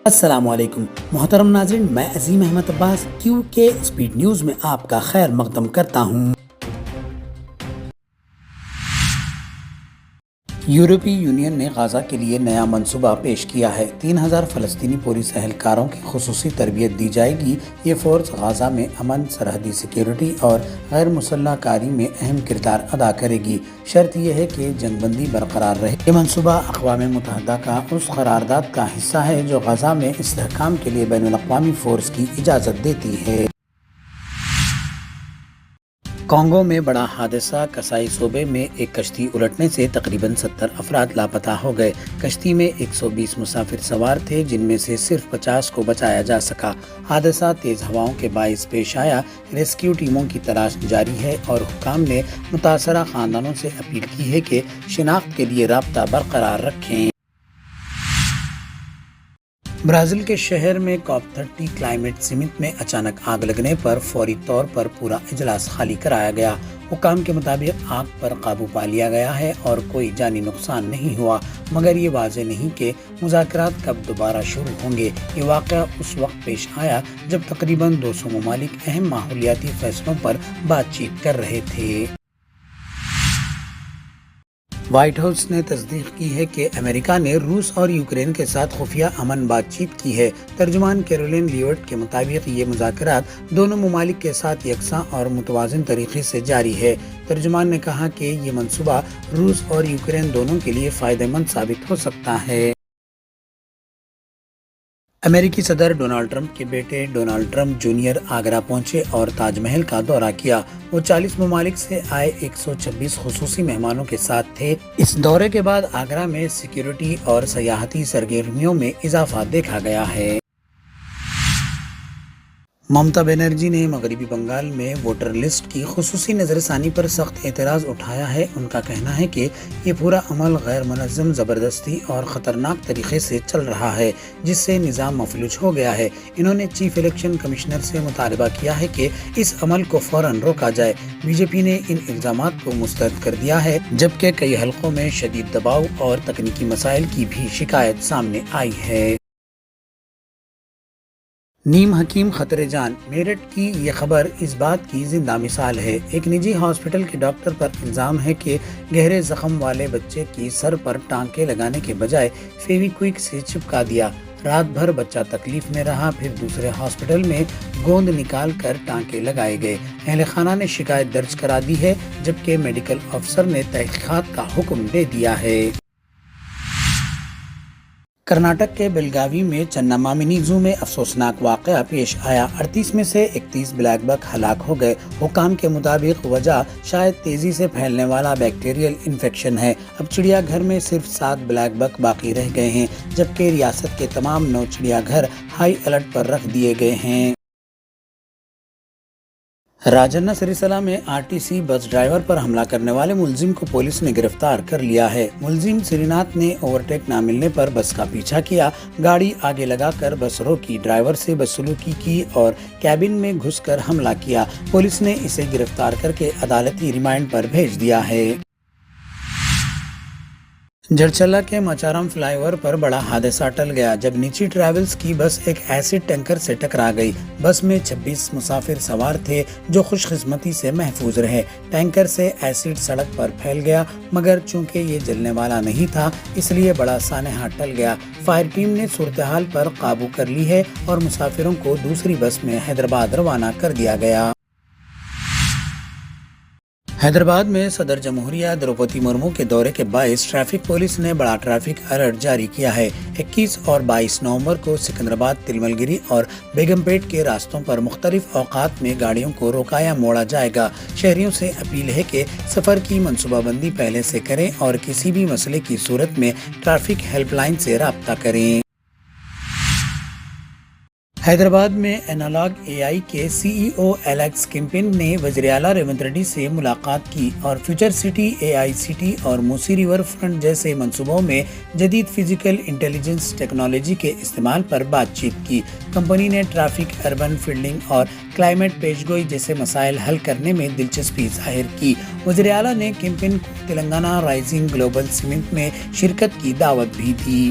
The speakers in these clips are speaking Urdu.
السلام علیکم محترم ناظرین، میں عظیم احمد عباس QK اسپیڈ نیوز میں آپ کا خیر مقدم کرتا ہوں۔ یورپی یونین نے غزہ کے لیے نیا منصوبہ پیش کیا ہے۔ 3000 فلسطینی پولیس اہلکاروں کی خصوصی تربیت دی جائے گی۔ یہ فورس غزہ میں امن، سرحدی سیکیورٹی اور غیر مسلح کاری میں اہم کردار ادا کرے گی۔ شرط یہ ہے کہ جنگ بندی برقرار رہے۔ یہ منصوبہ اقوام متحدہ کا اس قرارداد کا حصہ ہے جو غزہ میں استحکام کے لیے بین الاقوامی فورس کی اجازت دیتی ہے۔ کانگو میں بڑا حادثہ، کسائی صوبے میں ایک کشتی الٹنے سے تقریباً 70 افراد لاپتہ ہو گئے۔ کشتی میں 120 مسافر سوار تھے، جن میں سے صرف 50 کو بچایا جا سکا۔ حادثہ تیز ہواؤں کے باعث پیش آیا۔ ریسکیو ٹیموں کی تلاش جاری ہے اور حکام نے متاثرہ خاندانوں سے اپیل کی ہے کہ شناخت کے لیے رابطہ برقرار رکھیں۔ برازیل کے شہر میں COP30 کلائمیٹ سمٹ میں اچانک آگ لگنے پر فوری طور پر پورا اجلاس خالی کرایا گیا۔ حکام کے مطابق آگ پر قابو پا لیا گیا ہے اور کوئی جانی نقصان نہیں ہوا، مگر یہ واضح نہیں کہ مذاکرات کب دوبارہ شروع ہوں گے۔ یہ واقعہ اس وقت پیش آیا جب تقریباً 200 ممالک اہم ماحولیاتی فیصلوں پر بات چیت کر رہے تھے۔ وائٹ ہاؤس نے تصدیق کی ہے کہ امریکہ نے روس اور یوکرین کے ساتھ خفیہ امن بات چیت کی ہے۔ ترجمان کیرولین لیوٹ کے مطابق یہ مذاکرات دونوں ممالک کے ساتھ یکساں اور متوازن طریقے سے جاری ہے۔ ترجمان نے کہا کہ یہ منصوبہ روس اور یوکرین دونوں کے لیے فائدہ مند ثابت ہو سکتا ہے۔ امریکی صدر ڈونلڈ ٹرمپ کے بیٹے ڈونلڈ ٹرمپ جونیئر آگرہ پہنچے اور تاج محل کا دورہ کیا۔ وہ 40 ممالک سے آئے 126 خصوصی مہمانوں کے ساتھ تھے۔ اس دورے کے بعد آگرہ میں سیکیورٹی اور سیاحتی سرگرمیوں میں اضافہ دیکھا گیا ہے۔ ممتا بنرجی نے مغربی بنگال میں ووٹر لسٹ کی خصوصی نظر ثانی پر سخت اعتراض اٹھایا ہے۔ ان کا کہنا ہے کہ یہ پورا عمل غیر منظم، زبردستی اور خطرناک طریقے سے چل رہا ہے، جس سے نظام مفلوج ہو گیا ہے۔ انہوں نے چیف الیکشن کمشنر سے مطالبہ کیا ہے کہ اس عمل کو فوراً روکا جائے۔ بی جے پی نے ان الزامات کو مسترد کر دیا ہے، جبکہ کئی حلقوں میں شدید دباؤ اور تکنیکی مسائل کی بھی شکایت سامنے آئی ہے۔ نیم حکیم خطرے جان، میرٹھ کی یہ خبر اس بات کی زندہ مثال ہے۔ ایک نجی ہاسپٹل کے ڈاکٹر پر الزام ہے کہ گہرے زخم والے بچے کی سر پر ٹانکے لگانے کے بجائے فیوی کوئک سے چپکا دیا۔ رات بھر بچہ تکلیف میں رہا، پھر دوسرے ہاسپٹل میں گوند نکال کر ٹانکے لگائے گئے۔ اہل خانہ نے شکایت درج کرا دی ہے، جبکہ میڈیکل افسر نے تحقیقات کا حکم دے دیا ہے۔ کرناٹک کے بیلگاوی میں چنامامینی زو میں افسوسناک واقعہ پیش آیا۔ 38 میں سے 31 بلیک بک ہلاک ہو گئے۔ حکام کے مطابق وجہ شاید تیزی سے پھیلنے والا بیکٹیریل انفیکشن ہے۔ اب چڑیا گھر میں صرف 7 بلیک بک باقی رہ گئے ہیں، جبکہ ریاست کے تمام 9 چڑیا گھر ہائی الرٹ پر رکھ دیے گئے ہیں۔ راجنہ سریسلا میں RTC بس ڈرائیور پر حملہ کرنے والے ملزم کو پولیس نے گرفتار کر لیا ہے۔ ملزم سریناتھ نے اوورٹیک نہ ملنے پر بس کا پیچھا کیا، گاڑی آگے لگا کر بس روکی، ڈرائیور سے بدسلوکی کی اور کیبن میں گھس کر حملہ کیا۔ پولیس نے اسے گرفتار کر کے عدالتی ریمانڈ پر بھیج دیا ہے۔ جڑچلا کے مچارم فلائی اوور پر بڑا حادثہ ٹل گیا جب نچی ٹریولز کی بس ایک ایسڈ ٹینکر سے ٹکرا گئی۔ بس میں 26 مسافر سوار تھے جو خوش قسمتی سے محفوظ رہے۔ ٹینکر سے ایسڈ سڑک پر پھیل گیا، مگر چونکہ یہ جلنے والا نہیں تھا اس لیے بڑا سانحہ ٹل گیا۔ فائر ٹیم نے صورتحال پر قابو کر لی ہے اور مسافروں کو دوسری بس میں حیدرآباد روانہ کر دیا گیا۔ حیدرآباد میں صدر جمہوریہ دروپدی مرمو کے دورے کے باعث ٹریفک پولیس نے بڑا ٹریفک الرٹ جاری کیا ہے۔ 21 اور 22 نومبر کو سکندرآباد، تلمل گری اور بیگم پیٹ کے راستوں پر مختلف اوقات میں گاڑیوں کو روکا یا موڑا جائے گا۔ شہریوں سے اپیل ہے کہ سفر کی منصوبہ بندی پہلے سے کریں اور کسی بھی مسئلے کی صورت میں ٹریفک ہیلپ لائن سے رابطہ کریں۔ حیدرآباد میں انالاگ AI کے CEO ایلیکس کمپن نے وزیر اعلیٰ ریونت ریڈی سے ملاقات کی اور فیوچر سٹی، AICT اور موسی ریور فرنٹ جیسے منصوبوں میں جدید فزیکل انٹیلیجنس ٹیکنالوجی کے استعمال پر بات چیت کی۔ کمپنی نے ٹریفک، اربن فیلڈنگ اور کلائمیٹ پیشگوئی جیسے مسائل حل کرنے میں دلچسپی ظاہر کی۔ وزیر اعلیٰ نے کمپن کو تلنگانہ رائزنگ گلوبل سمٹ میں شرکت کی دعوت بھی دی۔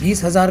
20,000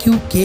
QK